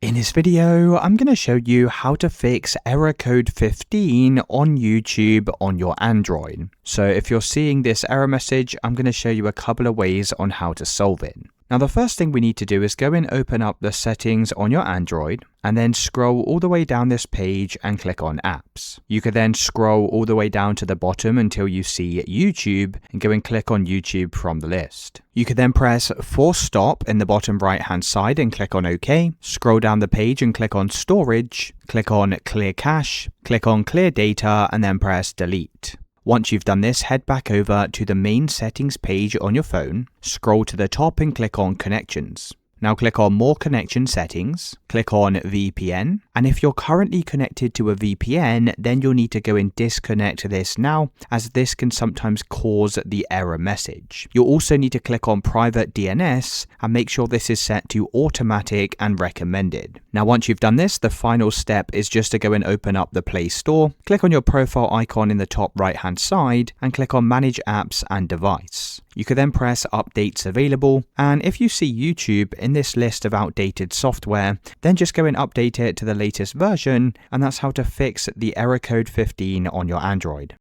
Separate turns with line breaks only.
In this video, I'm going to show you how to fix error code 15 on YouTube on your Android. So if you're seeing this error message, I'm going to show you a couple of ways on how to solve it. Now, the first thing we need to do is go and open up the settings on your Android and then scroll all the way down this page and click on apps. You can then scroll all the way down to the bottom until you see YouTube and go and click on YouTube from the list. You can then press force stop in the bottom right hand side and click on OK. Scroll down the page and click on storage, click on clear cache, click on clear data and then press delete. Once you've done this, head back over to the main settings page on your phone, scroll to the top and click on connections. Now click on more connection settings, click on VPN, and if you're currently connected to a VPN, then you'll need to go and disconnect this now, as this can sometimes cause the error message. You'll also need to click on private DNS and make sure this is set to automatic and recommended. Now once you've done this, the final step is just to go and open up the Play Store, click on your profile icon in the top right hand side, and click on manage apps and device. You can then press updates available, and if you see YouTube in this list of outdated software, then just go and update it to the latest version, and that's how to fix the error code 15 on your Android.